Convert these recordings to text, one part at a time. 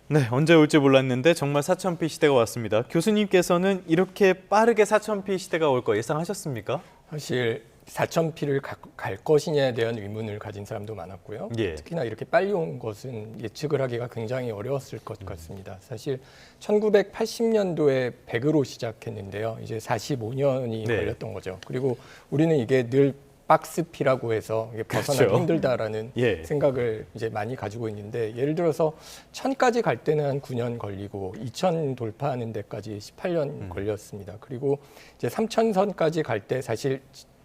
네, 언제 올지 몰랐는데 정말 4,000피 시대가 왔습니다. 교수님께서는 이렇게 빠르게 4,000피 시대가 올 거 예상하셨습니까? 사실 4,000피를 갈 것이냐에 대한 의문을 가진 사람도 많았고요. 예. 특히나 이렇게 빨리 온 것은 예측을 하기가 굉장히 어려웠을 것 같습니다. 사실 1980년도에 100으로 시작했는데요. 이제 45년이 네. 걸렸던 거죠. 그리고 우리는 이게 늘 박스피라고 해서 이게 벗어나기 그렇죠. 힘들다라는 예. 생각을 이제 많이 가지고 있는데, 예를 들어서 1000까지 갈 때는 한 9년 걸리고 2000 돌파하는 데까지 18년 걸렸습니다. 그리고 이제 3000선까지 갈 때 사실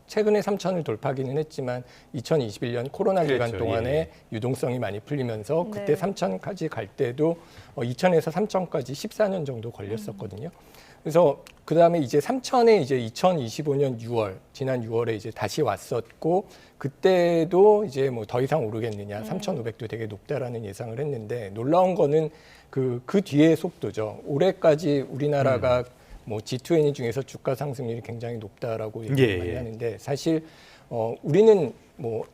최근에 3,000을 돌파하기는 했지만 2021년 코로나 기간 그렇죠. 동안에 예. 유동성이 많이 풀리면서 그때 네. 3,000까지 갈 때도 2,000에서 3,000까지 14년 정도 걸렸었거든요. 그래서 그 다음에 이제 3,000에 이제 2025년 6월, 지난 6월에 이제 다시 왔었고, 그때도 이제 뭐 더 이상 오르겠느냐, 3,500도 되게 높다라는 예상을 했는데, 놀라운 거는 그 뒤의 속도죠. 올해까지 우리나라가 뭐 G20 중에서 주가 상승률이 굉장히 높다라고 얘기를 많이 하는데, 사실 우리는 뭐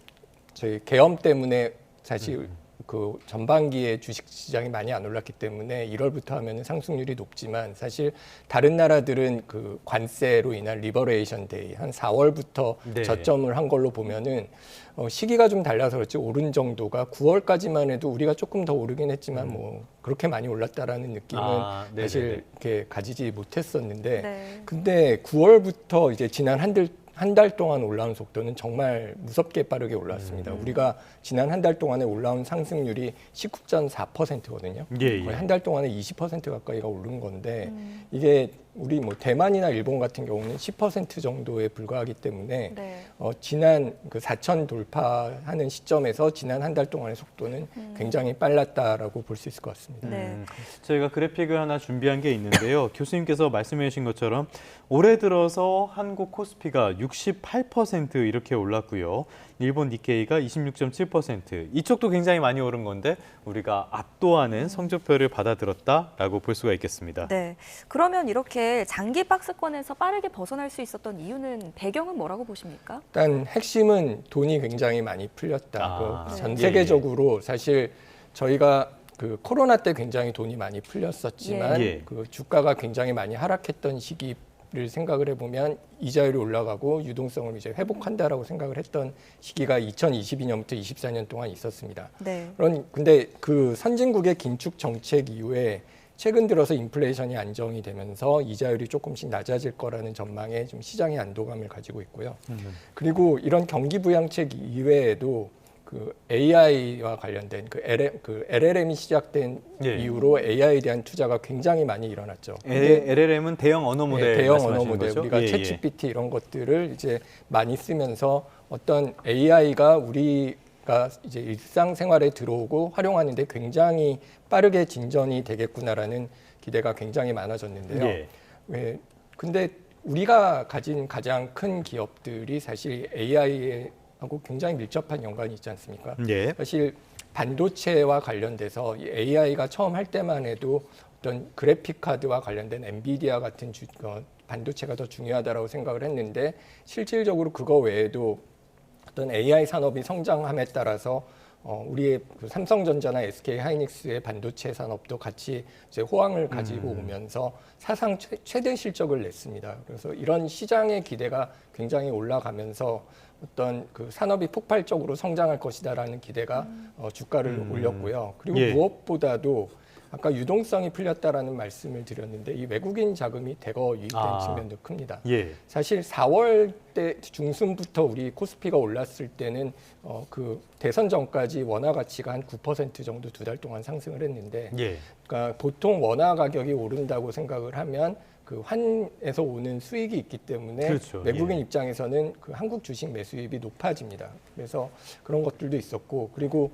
저희 계엄 때문에 사실 그 전반기에 주식 시장이 많이 안 올랐기 때문에 1월부터 하면은 상승률이 높지만, 사실 다른 나라들은 그 관세로 인한 리버레이션 데이 한 4월부터 네. 저점을 한 걸로 보면은 시기가 좀 달라서 그렇지 오른 정도가 9월까지만 해도 우리가 조금 더 오르긴 했지만 뭐 그렇게 많이 올랐다라는 느낌은 사실 이렇게 가지지 못했었는데, 네. 근데 9월부터 이제 지난 한 달 동안 올라온 속도는 정말 무섭게 빠르게 올랐습니다. 우리가 지난 한 달 동안에 올라온 상승률이 19.4%거든요. 예, 예. 거의 한 달 동안에 20% 가까이가 오른 건데, 이게 우리 뭐 대만이나 일본 같은 경우는 10% 정도에 불과하기 때문에 네. 지난 그 4,000 돌파하는 시점에서 지난 한 달 동안의 속도는 굉장히 빨랐다라고 볼 수 있을 것 같습니다. 네. 저희가 그래픽을 하나 준비한 게 있는데요. 교수님께서 말씀해 주신 것처럼 올해 들어서 한국 코스피가 68% 이렇게 올랐고요. 일본 니케이가 26.7%. 이쪽도 굉장히 많이 오른 건데 우리가 압도하는 성적표를 받아들었다라고 볼 수가 있겠습니다. 네. 그러면 이렇게 장기 박스권에서 빠르게 벗어날 수 있었던 이유는 배경은 뭐라고 보십니까? 일단 핵심은 돈이 굉장히 많이 풀렸다. 네. 전 세계적으로 사실 저희가 그 코로나 때 굉장히 돈이 많이 풀렸었지만 예. 그 주가가 굉장히 많이 하락했던 시기를 생각을 해보면 이자율이 올라가고 유동성을 이제 회복한다라고 생각을 했던 시기가 2022년부터 24년 동안 있었습니다. 네. 근데 그 선진국의 긴축 정책 이후에 최근 들어서 인플레이션이 안정이 되면서 이자율이 조금씩 낮아질 거라는 전망에 좀 시장의 안도감을 가지고 있고요. 그리고 이런 경기 부양책 이외에도 그 AI와 관련된 그 LLM이 시작된 예. 이후로 AI에 대한 투자가 굉장히 많이 일어났죠. LLM은 대형 언어 모델 대형 언어 말씀하시는 모델, 거죠? 우리가 예, 챗GPT 이런 것들을 이제 많이 쓰면서 어떤 AI가 우리가 이제 일상생활에 들어오고 활용하는데 굉장히 빠르게 진전이 되겠구나라는 기대가 굉장히 많아졌는데요. 예. 근데 우리가 가진 가장 큰 기업들이 사실 AI하고 굉장히 밀접한 연관이 있지 않습니까? 예. 사실 반도체와 관련돼서 이 AI가 처음 할 때만 해도 어떤 그래픽 카드와 관련된 엔비디아 같은 반도체가 더 중요하다라고 생각을 했는데, 실질적으로 그거 외에도 어떤 AI 산업이 성장함에 따라서 우리의 그 삼성전자나 SK 하이닉스의 반도체 산업도 같이 이제 호황을 가지고 오면서 사상 최대 실적을 냈습니다. 그래서 이런 시장의 기대가 굉장히 올라가면서 어떤 그 산업이 폭발적으로 성장할 것이다라는 기대가 주가를 올렸고요. 그리고 예. 무엇보다도 아까 유동성이 풀렸다라는 말씀을 드렸는데, 이 외국인 자금이 대거 유입된 측면도 큽니다. 예. 사실 4월 때 중순부터 우리 코스피가 올랐을 때는 그 대선 전까지 원화 가치가 한 9% 정도 2달 동안 상승을 했는데, 예. 그러니까 보통 원화 가격이 오른다고 생각을 하면 그 환에서 오는 수익이 있기 때문에 그렇죠. 외국인 예. 입장에서는 그 한국 주식 매수입이 높아집니다. 그래서 그런 것들도 있었고, 그리고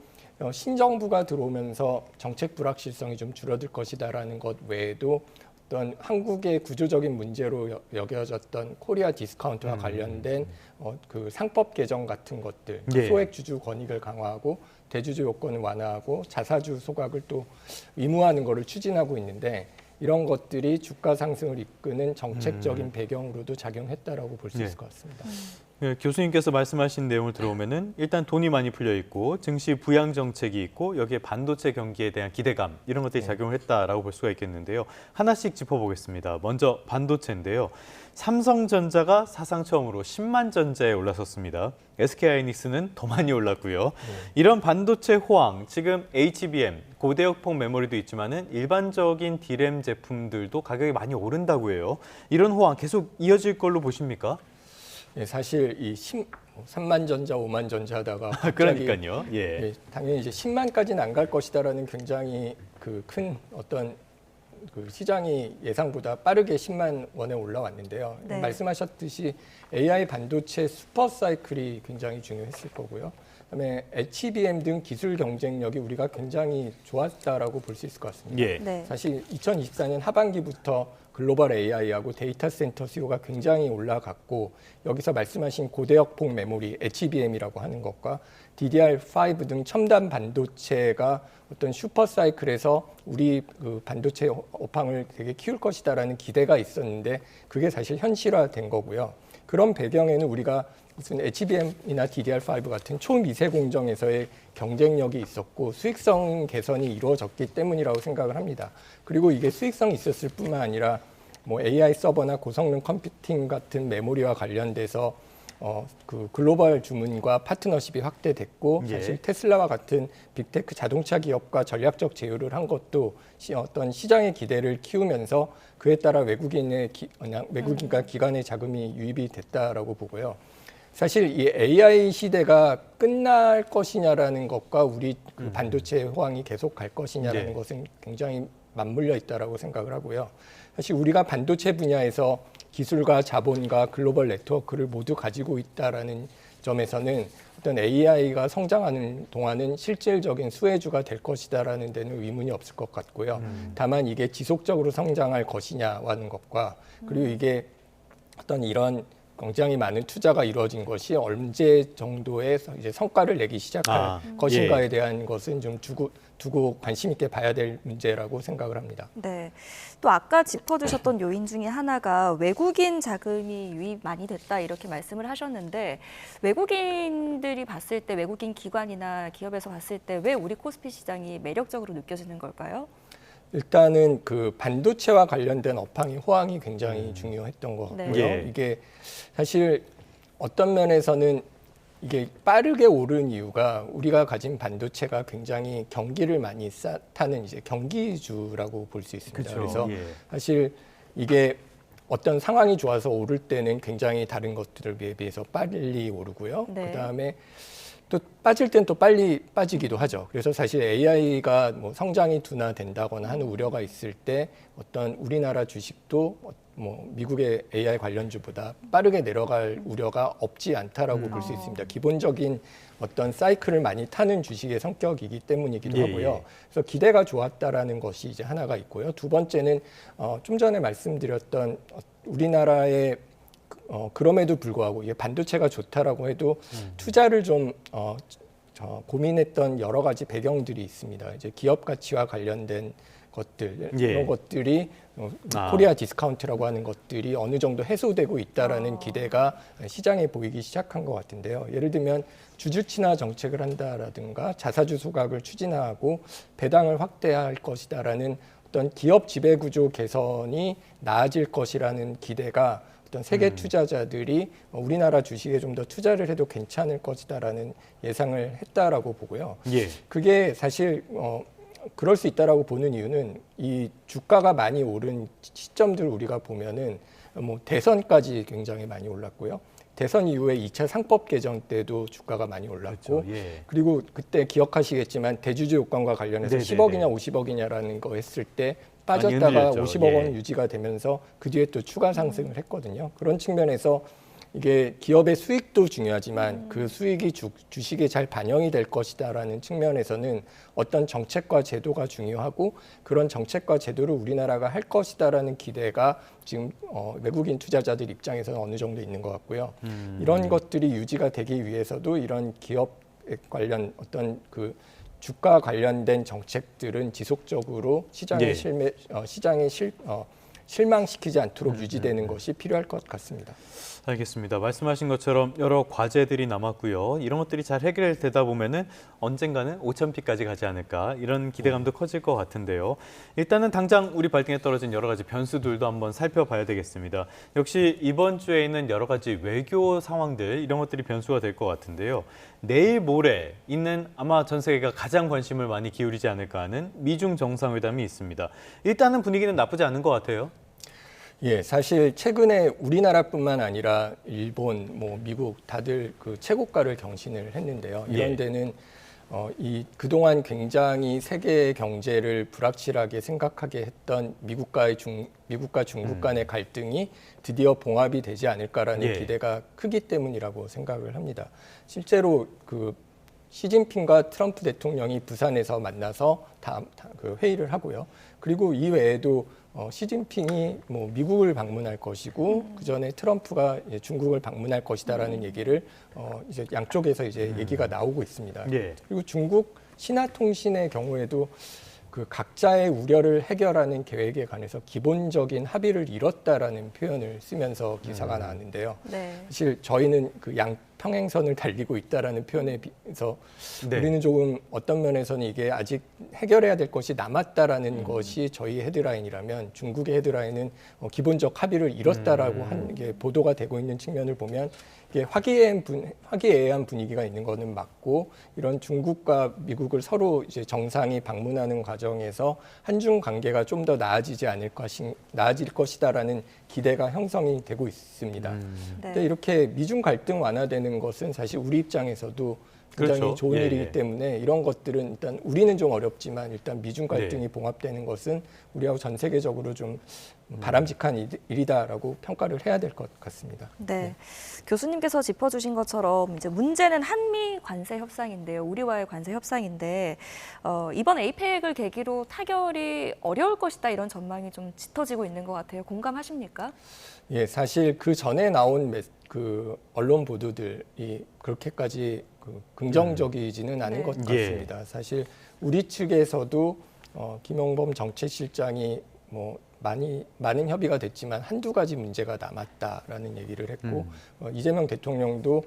신정부가 들어오면서 정책 불확실성이 좀 줄어들 것이다라는 것 외에도 어떤 한국의 구조적인 문제로 여겨졌던 코리아 디스카운트와 관련된 그 상법 개정 같은 것들, 예. 소액 주주 권익을 강화하고 대주주 요건을 완화하고 자사주 소각을 또 의무화하는 것을 추진하고 있는데, 이런 것들이 주가 상승을 이끄는 정책적인 배경으로도 작용했다라고 볼 수 예. 있을 것 같습니다. 예, 교수님께서 말씀하신 내용을 들어보면은 일단 돈이 많이 풀려 있고 증시 부양 정책이 있고 여기에 반도체 경기에 대한 기대감 이런 것들이 작용을 했다라고 볼 수가 있겠는데요. 하나씩 짚어보겠습니다. 먼저 반도체인데요. 삼성전자가 사상 처음으로 10만 전자에 올라섰습니다. SK하이닉스는 더 많이 올랐고요. 이런 반도체 호황, 지금 HBM, 고대역폭 메모리도 있지만은 일반적인 D램 제품들도 가격이 많이 오른다고 해요. 이런 호황 계속 이어질 걸로 보십니까? 예, 사실 이 3만 전자, 5만 전자 하다가 갑자기 그러니까요. 예. 예, 당연히 이제 10만까지는 안 갈 것이다라는 굉장히 그 큰 어떤 그 시장이 예상보다 빠르게 10만 원에 올라왔는데요. 네. 말씀하셨듯이 AI 반도체 슈퍼 사이클이 굉장히 중요했을 거고요. 그다음에 HBM 등 기술 경쟁력이 우리가 굉장히 좋았다라고 볼 수 있을 것 같습니다. 예. 네. 사실 2024년 하반기부터 글로벌 AI하고 데이터 센터 수요가 굉장히 올라갔고 여기서 말씀하신 고대역폭 메모리 HBM이라고 하는 것과 DDR5 등 첨단 반도체가 어떤 슈퍼 사이클에서 우리 그 반도체 업황을 되게 키울 것이다라는 기대가 있었는데 그게 사실 현실화된 거고요. 그런 배경에는 우리가 무슨 HBM이나 DDR5 같은 초미세 공정에서의 경쟁력이 있었고 수익성 개선이 이루어졌기 때문이라고 생각을 합니다. 그리고 이게 수익성이 있었을 뿐만 아니라 뭐 AI 서버나 고성능 컴퓨팅 같은 메모리와 관련돼서 그 글로벌 주문과 파트너십이 확대됐고 예. 사실 테슬라와 같은 빅테크 자동차 기업과 전략적 제휴를 한 것도 어떤 시장의 기대를 키우면서 그에 따라 외국인과 기관의 자금이 유입이 됐다라고 보고요. 사실 이 AI 시대가 끝날 것이냐라는 것과 우리 그 반도체 호황이 계속 갈 것이냐라는 네. 것은 굉장히 맞물려 있다라고 생각을 하고요. 사실 우리가 반도체 분야에서 기술과 자본과 글로벌 네트워크를 모두 가지고 있다라는 점에서는 어떤 AI가 성장하는 동안은 실질적인 수혜주가 될 것이다라는 데는 의문이 없을 것 같고요. 다만 이게 지속적으로 성장할 것이냐라는 것과 그리고 이게 어떤 이런 굉장히 많은 투자가 이루어진 것이 언제 정도의 이제 성과를 내기 시작할 것인가에 대한 것은 좀 두고 관심 있게 봐야 될 문제라고 생각을 합니다. 네. 또 아까 짚어주셨던 요인 중에 하나가 외국인 자금이 유입 많이 됐다 이렇게 말씀을 하셨는데 외국인들이 봤을 때 외국인 기관이나 기업에서 봤을 때 왜 우리 코스피 시장이 매력적으로 느껴지는 걸까요? 일단은 그 반도체와 관련된 업황이 호황이 굉장히 중요했던 것 같고요. 네. 예. 이게 사실 어떤 면에서는 이게 빠르게 오른 이유가 우리가 가진 반도체가 굉장히 경기를 많이 타는 이제 경기주라고 볼 수 있습니다. 그쵸. 그래서 예. 사실 이게 어떤 상황이 좋아서 오를 때는 굉장히 다른 것들에 비해서 빨리 오르고요. 네. 그다음에 또 빠질 땐 또 빨리 빠지기도 하죠. 그래서 사실 AI가 뭐 성장이 둔화된다거나 하는 우려가 있을 때 어떤 우리나라 주식도 뭐 미국의 AI 관련주보다 빠르게 내려갈 우려가 없지 않다라고 볼 수 있습니다. 기본적인 어떤 사이클을 많이 타는 주식의 성격이기 때문이기도 예, 하고요. 예. 그래서 기대가 좋았다라는 것이 이제 하나가 있고요. 두 번째는 좀 전에 말씀드렸던 우리나라의 그럼에도 불구하고 이게 반도체가 좋다라고 해도 투자를 좀 고민했던 여러 가지 배경들이 있습니다. 이제 기업 가치와 관련된 것들 예. 이런 것들이 코리아 디스카운트라고 하는 것들이 어느 정도 해소되고 있다라는 기대가 시장에 보이기 시작한 것 같은데요. 예를 들면 주주 친화 정책을 한다라든가 자사주 소각을 추진하고 배당을 확대할 것이다라는 어떤 기업 지배 구조 개선이 나아질 것이라는 기대가 어떤 세계 투자자들이 우리나라 주식에 좀 더 투자를 해도 괜찮을 것이다라는 예상을 했다라고 보고요. 예. 그게 사실 그럴 수 있다라고 보는 이유는 이 주가가 많이 오른 시점들 우리가 보면은 뭐 대선까지 굉장히 많이 올랐고요. 대선 이후에 2차 상법 개정 때도 주가가 많이 올랐고 그렇죠. 예. 그리고 그때 기억하시겠지만 대주주 요건과 관련해서 네네네. 10억이냐 50억이냐라는 거 했을 때 빠졌다가 흔들렸죠. 50억 원 예. 유지가 되면서 그 뒤에 또 추가 상승을 했거든요. 그런 측면에서 이게 기업의 수익도 중요하지만 그 수익이 주식에 잘 반영이 될 것이다라는 측면에서는 어떤 정책과 제도가 중요하고 그런 정책과 제도를 우리나라가 할 것이다라는 기대가 지금 외국인 투자자들 입장에서는 어느 정도 있는 것 같고요. 이런 것들이 유지가 되기 위해서도 이런 기업 관련 어떤 그 주가 관련된 정책들은 지속적으로 시장에 예. 실망시키지 않도록 유지되는 것이 필요할 것 같습니다. 알겠습니다. 말씀하신 것처럼 여러 과제들이 남았고요. 이런 것들이 잘 해결되다 보면은 언젠가는 5,000피까지 가지 않을까 이런 기대감도 커질 것 같은데요. 일단은 당장 우리 발등에 떨어진 여러 가지 변수들도 한번 살펴봐야 되겠습니다. 역시 이번 주에 있는 여러 가지 외교 상황들 이런 것들이 변수가 될 것 같은데요. 내일 모레 있는 아마 전 세계가 가장 관심을 많이 기울이지 않을까 하는 미중 정상회담이 있습니다. 일단은 분위기는 나쁘지 않은 것 같아요. 예, 사실 최근에 우리나라뿐만 아니라 일본, 미국 다들 그 최고가를 경신을 했는데요. 이런 예. 데는 그동안 굉장히 세계 경제를 불확실하게 생각하게 했던 미국과 중국 간의 갈등이 드디어 봉합이 되지 않을까라는 예. 기대가 크기 때문이라고 생각을 합니다. 실제로 그 시진핑과 트럼프 대통령이 부산에서 만나서 그 회의를 하고요. 그리고 이외에도 시진핑이 미국을 방문할 것이고 그 전에 트럼프가 이제 중국을 방문할 것이다라는 얘기를 이제 양쪽에서 이제 얘기가 나오고 있습니다. 예. 그리고 중국 신화통신의 경우에도 그 각자의 우려를 해결하는 계획에 관해서 기본적인 합의를 이뤘다라는 표현을 쓰면서 기사가 나왔는데요. 네. 사실 저희는 그 양평행선을 달리고 있다라는 표현에 비해서 네. 우리는 조금 어떤 면에서는 이게 아직 해결해야 될 것이 남았다라는 것이 저희 헤드라인이라면 중국의 헤드라인은 기본적 합의를 이뤘다라고 한 게 보도가 되고 있는 측면을 보면 이게 화기애애한 분위기가 있는 거는 맞고 이런 중국과 미국을 서로 이제 정상이 방문하는 과정에서 한중 관계가 좀 더 나아질 것이다라는 기대가 형성이 되고 있습니다. 네. 근데 이렇게 미중 갈등 완화되는 것은 사실 우리 입장에서도 굉장히 그렇죠. 좋은 예, 일이기 예. 때문에 이런 것들은 일단 우리는 좀 어렵지만 일단 미중 갈등이 봉합되는 것은 우리하고 전 세계적으로 좀 바람직한 일이다라고 평가를 해야 될 것 같습니다. 네. 교수님께서 짚어주신 것처럼 이제 문제는 한미 관세 협상인데요. 우리와의 관세 협상인데 이번 에이펙을 계기로 타결이 어려울 것이다 이런 전망이 좀 짙어지고 있는 것 같아요. 공감하십니까? 예, 사실 그 전에 나온 그 언론 보도들이 그렇게까지 긍정적이지는 않은 네. 것 같습니다. 사실 우리 측에서도 김용범 정책실장이 많은 협의가 됐지만 한두 가지 문제가 남았다라는 얘기를 했고 이재명 대통령도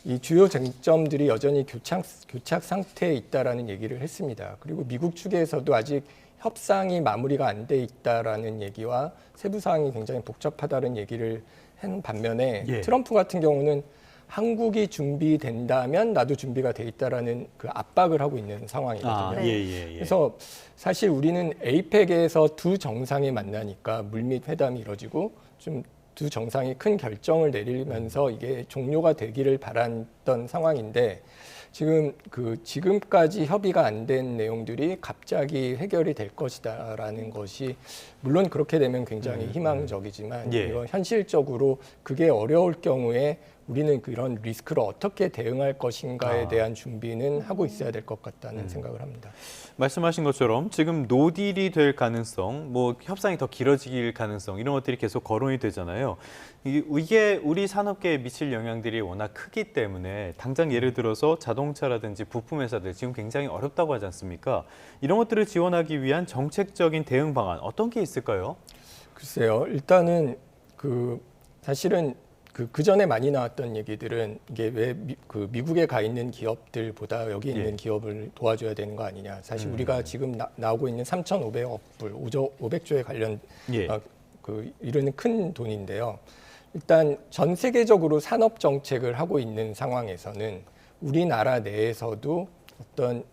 이 주요 쟁점들이 여전히 교착 상태에 있다라는 얘기를 했습니다. 그리고 미국 측에서도 아직 협상이 마무리가 안 돼 있다라는 얘기와 세부 사항이 굉장히 복잡하다는 얘기를 한 반면에 예. 트럼프 같은 경우는 한국이 준비된다면 나도 준비가 돼 있다라는 그 압박을 하고 있는 상황이거든요. 예. 그래서 사실 우리는 에이펙에서 두 정상이 만나니까 물밑 회담이 이루어지고 좀 두 정상이 큰 결정을 내리면서 이게 종료가 되기를 바랐던 상황인데 지금까지 협의가 안 된 내용들이 갑자기 해결이 될 것이다라는 것이 물론 그렇게 되면 굉장히 희망적이지만 예. 이건 현실적으로 그게 어려울 경우에 우리는 그런 리스크를 어떻게 대응할 것인가에 대한 준비는 하고 있어야 될 것 같다는 생각을 합니다. 말씀하신 것처럼 지금 노딜이 될 가능성, 협상이 더 길어질 가능성 이런 것들이 계속 거론이 되잖아요. 이게 우리 산업계에 미칠 영향들이 워낙 크기 때문에 당장 예를 들어서 자동차라든지 부품 회사들 지금 굉장히 어렵다고 하지 않습니까? 이런 것들을 지원하기 위한 정책적인 대응 방안 어떤 게 있을까요? 글쎄요. 일단은 사실은 그 전에 많이 나왔던 얘기들은 이게 왜 미국에 가 있는 기업들보다 여기 있는 예. 기업을 도와줘야 되는 거 아니냐. 사실 우리가 지금 나오고 있는 3,500억 불, 500조에 관련 예. 이르는 큰 돈인데요. 일단 전 세계적으로 산업 정책을 하고 있는 상황에서는 우리나라 내에서도 어떤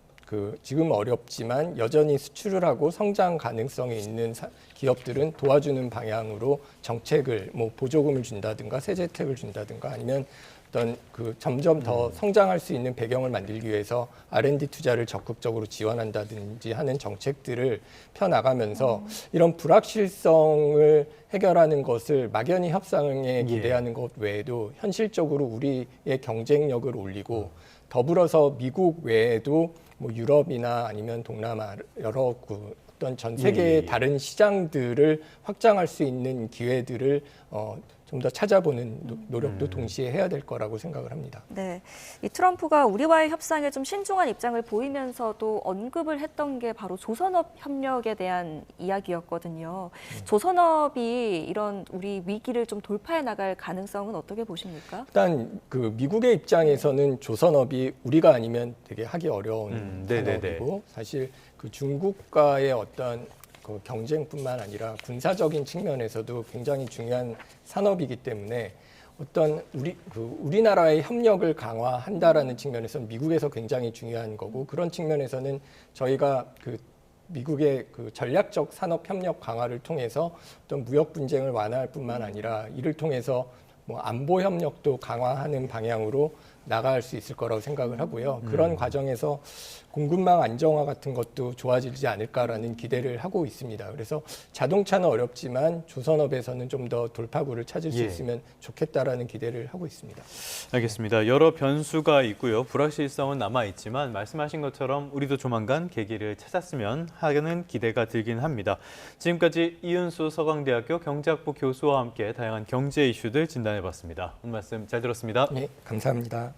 지금 어렵지만 여전히 수출을 하고 성장 가능성이 있는 기업들은 도와주는 방향으로 정책을 보조금을 준다든가 세제 혜택을 준다든가 아니면 어떤 점점 더 성장할 수 있는 배경을 만들기 위해서 R&D 투자를 적극적으로 지원한다든지 하는 정책들을 펴나가면서 이런 불확실성을 해결하는 것을 막연히 협상에 기대하는 것 외에도 현실적으로 우리의 경쟁력을 올리고 더불어서 미국 외에도 유럽이나 아니면 동남아 여러 어떤 전 세계의 다른 시장들을 확장할 수 있는 기회들을 좀 더 찾아보는 노력도 동시에 해야 될 거라고 생각을 합니다. 네, 이 트럼프가 우리와의 협상에 좀 신중한 입장을 보이면서도 언급을 했던 게 바로 조선업 협력에 대한 이야기였거든요. 조선업이 이런 우리 위기를 좀 돌파해 나갈 가능성은 어떻게 보십니까? 일단 그 미국의 입장에서는 조선업이 우리가 아니면 되게 하기 어려운 네네네. 산업이고 사실 그 중국과의 어떤 그 경쟁뿐만 아니라 군사적인 측면에서도 굉장히 중요한 산업이기 때문에 어떤 우리나라의 협력을 강화한다라는 측면에서 미국에서 굉장히 중요한 거고 그런 측면에서는 저희가 그 미국의 그 전략적 산업 협력 강화를 통해서 어떤 무역 분쟁을 완화할 뿐만 아니라 이를 통해서 뭐 안보 협력도 강화하는 방향으로 나갈 수 있을 거라고 생각을 하고요. 그런 과정에서 공급망 안정화 같은 것도 좋아지지 않을까라는 기대를 하고 있습니다. 그래서 자동차는 어렵지만 조선업에서는 좀 더 돌파구를 찾을 수 예. 있으면 좋겠다라는 기대를 하고 있습니다. 알겠습니다. 여러 변수가 있고요. 불확실성은 남아 있지만 말씀하신 것처럼 우리도 조만간 계기를 찾았으면 하는 기대가 들긴 합니다. 지금까지 이은수 서강대학교 경제학부 교수와 함께 다양한 경제 이슈들 진단해봤습니다. 오늘 말씀 잘 들었습니다. 네, 감사합니다.